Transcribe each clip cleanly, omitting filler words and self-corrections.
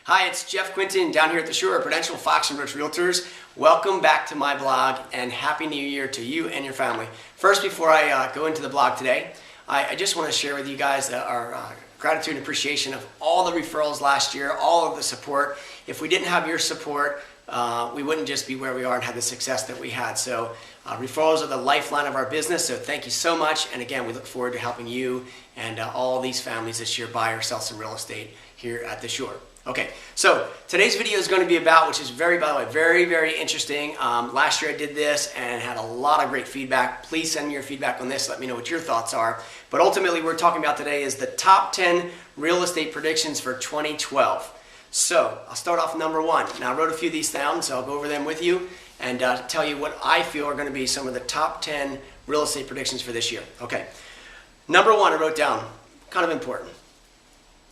Hi, it's Jeff Quintin down here at the Shore, Prudential Fox and Rich Realtors. Welcome back to my blog and Happy New Year to you and your family. First, before I go into the blog today, I just want to share with you guys our gratitude and appreciation of all the referrals last year, all of the support. If we didn't have your support, we wouldn't just be where we are and have the success that we had. So referrals are the lifeline of our business, so thank you so much. And again, we look forward to helping you and all these families this year buy or sell some real estate here at the Shore. Okay, so today's video is going to be about, which is by the way, very interesting. Last year I did this and had a lot of great feedback. Please send me your feedback on this. Let me know what your thoughts are. But ultimately, what we're talking about today is the top 10 real estate predictions for 2012. So I'll start off number one. Now I wrote a few of these down, so I'll go over them with you and tell you what I feel are going to be some of the top 10 real estate predictions for this year. Okay, number one I wrote down, kind of important.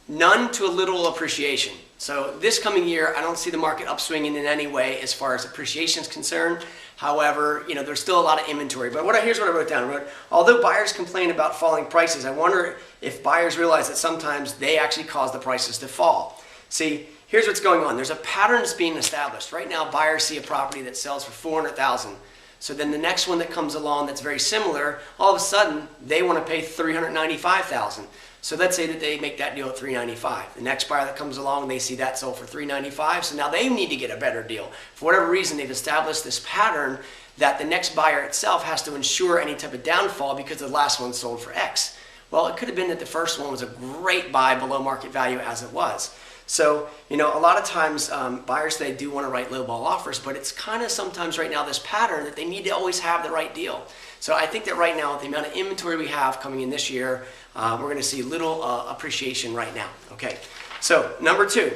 None to a little appreciation. So this coming year, I don't see the market upswinging in any way as far as appreciation is concerned. However, there's still a lot of inventory. But here's what I wrote down. I wrote, although buyers complain about falling prices, I wonder if buyers realize that sometimes they actually cause the prices to fall. See, here's what's going on. There's a pattern that's being established. Right now, buyers see a property that sells for $400,000. So then the next one that comes along that's very similar, all of a sudden, they want to pay $395,000. So let's say that they make that deal at $395,000. The next buyer that comes along, they see that sold for $395,000. So now they need to get a better deal. For whatever reason, they've established this pattern that the next buyer itself has to ensure any type of downfall because the last one sold for X. Well, it could have been that the first one was a great buy below market value as it was. So, a lot of times buyers, they do want to write lowball offers, but it's kind of sometimes right now this pattern that they need to always have the right deal. So I think that right now, with the amount of inventory we have coming in this year, we're going to see little appreciation right now. Okay, so number two,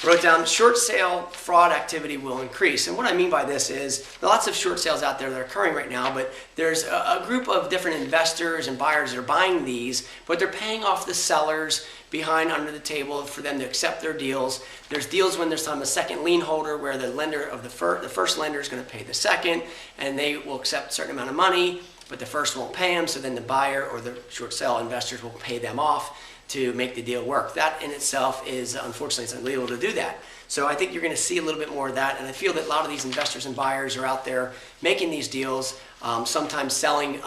I wrote down short sale fraud activity will increase. And what I mean by this is there are lots of short sales out there that are occurring right now, but there's a group of different investors and buyers that are buying these, but they're paying off the sellers behind under the table for them to accept their deals. There's deals when there's a second lien holder where the lender of the first lender is going to pay the second, and they will accept a certain amount of money, but the first won't pay them, so then the buyer or the short sale investors will pay them off to make the deal work. That in itself is, unfortunately, it's illegal to do that. So I think you're going to see a little bit more of that, and I feel that a lot of these investors and buyers are out there making these deals, sometimes selling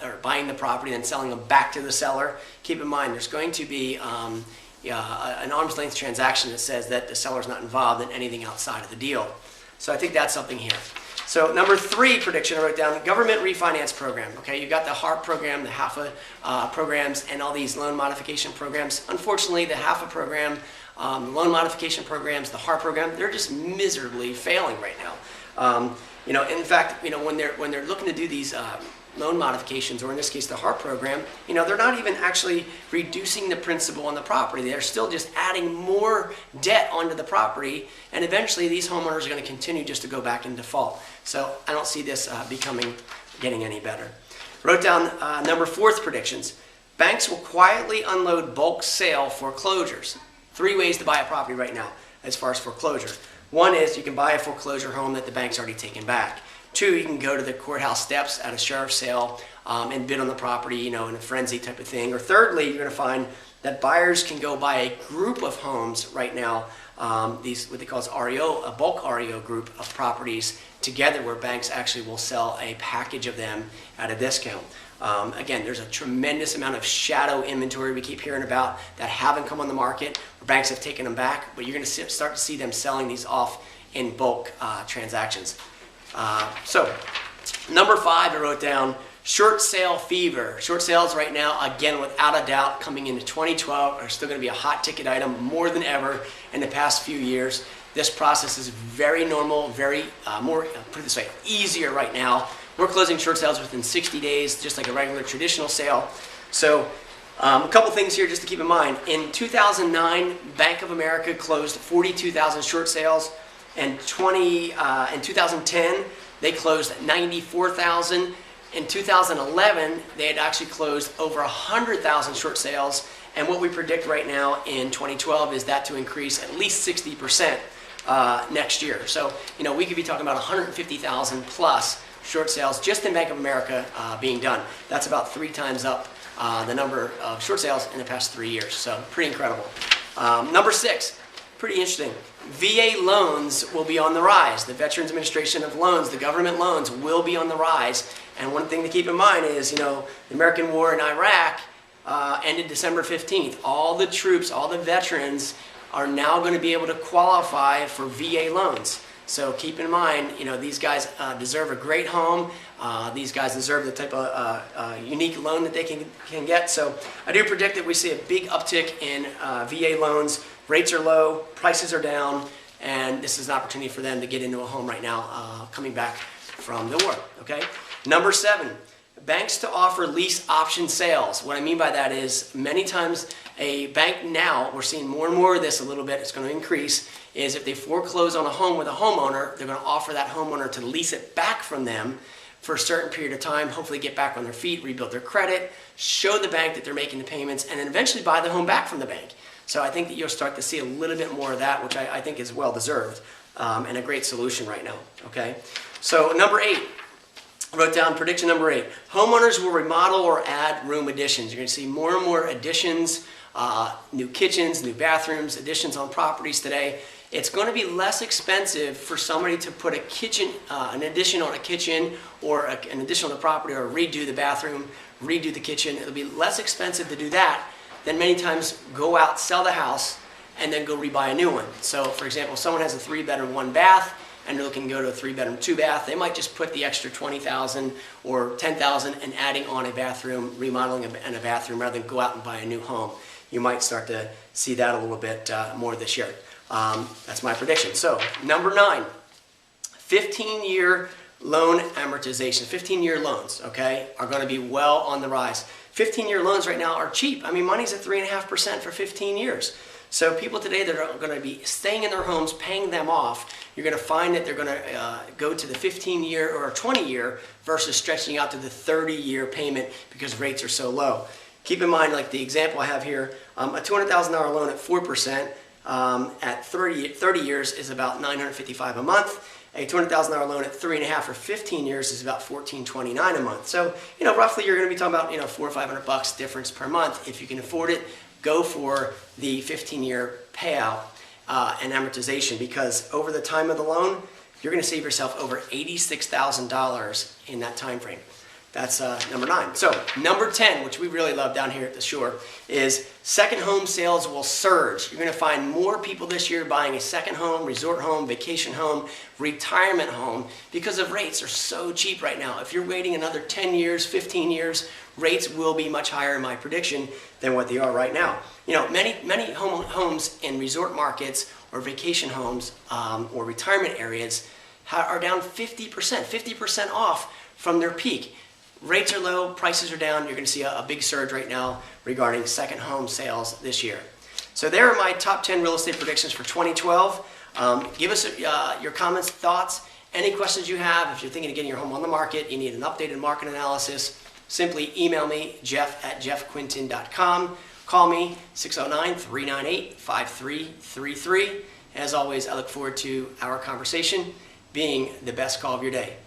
or buying the property and selling them back to the seller. Keep in mind, there's going to be an arm's length transaction that says that the seller's not involved in anything outside of the deal. So I think that's something here. So number three prediction I wrote down, government refinance program. Okay, you've got the HARP program, the HAFA programs, and all these loan modification programs. Unfortunately, the HAFA program, loan modification programs, the HARP program, they're just miserably failing right now. In fact, when they're looking to do these loan modifications, or in this case the HARP program, they're not even actually reducing the principal on the property. They're still just adding more debt onto the property, and eventually these homeowners are going to continue just to go back in default. So I don't see this getting any better. Wrote down number fourth predictions. Banks will quietly unload bulk sale foreclosures. 3 ways to buy a property right now as far as foreclosure. One is you can buy a foreclosure home that the bank's already taken back. 2, you can go to the courthouse steps at a sheriff's sale and bid on the property, in a frenzy type of thing. Or thirdly, you're going to find that buyers can go buy a group of homes right now, these what they call REO, a bulk REO group of properties together, where banks actually will sell a package of them at a discount. Again, there's a tremendous amount of shadow inventory we keep hearing about that haven't come on the market, where banks have taken them back, but you're going to start to see them selling these off in bulk transactions. So number 5, I wrote down short sale fever. Short sales right now, again, without a doubt, coming into 2012 are still going to be a hot ticket item more than ever in the past few years. This process is very normal, very put it this way, easier right now. We're closing short sales within 60 days, just like a regular traditional sale. So a couple things here just to keep in mind. In 2009, Bank of America closed 42,000 short sales. In 2010, they closed 94,000. In 2011, they had actually closed over 100,000 short sales. And what we predict right now in 2012 is that to increase at least 60% next year. So, we could be talking about 150,000 plus short sales just in Bank of America being done. That's about 3 times up the number of short sales in the past 3 years. So, pretty incredible. Number 6. pretty interesting. VA loans will be on the rise. The Veterans Administration of Loans, the government loans, will be on the rise. And one thing to keep in mind is, the American war in Iraq ended December 15th. All the troops, all the veterans are now going to be able to qualify for VA loans. So keep in mind, these guys deserve a great home. These guys deserve the type of unique loan that they can get. So I do predict that we see a big uptick in VA loans. Rates are low, prices are down, and this is an opportunity for them to get into a home right now, coming back from the war. Okay. Number 7, banks to offer lease option sales. What I mean by that is many times a bank now, we're seeing more and more of this a little bit, it's going to increase, is if they foreclose on a home with a homeowner, they're going to offer that homeowner to lease it back from them for a certain period of time, hopefully get back on their feet, rebuild their credit, show the bank that they're making the payments, and then eventually buy the home back from the bank. So I think that you'll start to see a little bit more of that, which I think is well deserved and a great solution right now. Okay. So number 8. I wrote down prediction number 8. Homeowners will remodel or add room additions. You're going to see more and more additions, new kitchens, new bathrooms, additions on properties today. It's going to be less expensive for somebody to put a kitchen, an addition on a kitchen, or an addition on the property, or redo the bathroom, redo the kitchen. It'll be less expensive to do that than many times go out, sell the house, and then go rebuy a new one. So, for example, if someone has a 3-bedroom, 1-bath, and they're looking to go to a 3-bedroom, 2-bath, they might just put the extra $20,000 or $10,000 and adding on a bathroom, remodeling and a bathroom, rather than go out and buy a new home. You might start to see that a little bit more this year. That's my prediction. So, number 9, 15-year loan amortization. 15-year loans, okay, are going to be well on the rise. 15-year loans right now are cheap. I mean, money's at 3.5% for 15 years. So people today that are going to be staying in their homes, paying them off, you're going to find that they're going to go to the 15-year or 20-year versus stretching out to the 30-year payment because rates are so low. Keep in mind, like the example I have here, a $200,000 loan at 4% at 30 years is about $955 a month. A $200,000 loan at 3.5 or 15 years is about $1,429 a month. So, roughly you're going to be talking about, $400 or $500 difference per month. If you can afford it, go for the 15-year payout and amortization, because over the time of the loan, you're going to save yourself over $86,000 in that time frame. That's number 9. So number 10, which we really love down here at the shore, is second home sales will surge. You're going to find more people this year buying a second home, resort home, vacation home, retirement home, because the rates are so cheap right now. If you're waiting another 10 years, 15 years, rates will be much higher in my prediction than what they are right now. Many homes in resort markets or vacation homes or retirement areas are down 50% off from their peak. Rates are low, prices are down. You're going to see a big surge right now regarding second home sales this year. So there are my top 10 real estate predictions for 2012. Give us your comments, thoughts, any questions you have. If you're thinking of getting your home on the market, you need an updated market analysis, simply email me, jeff@jeffquintin.com. Call me, 609-398-5333. As always, I look forward to our conversation being the best call of your day.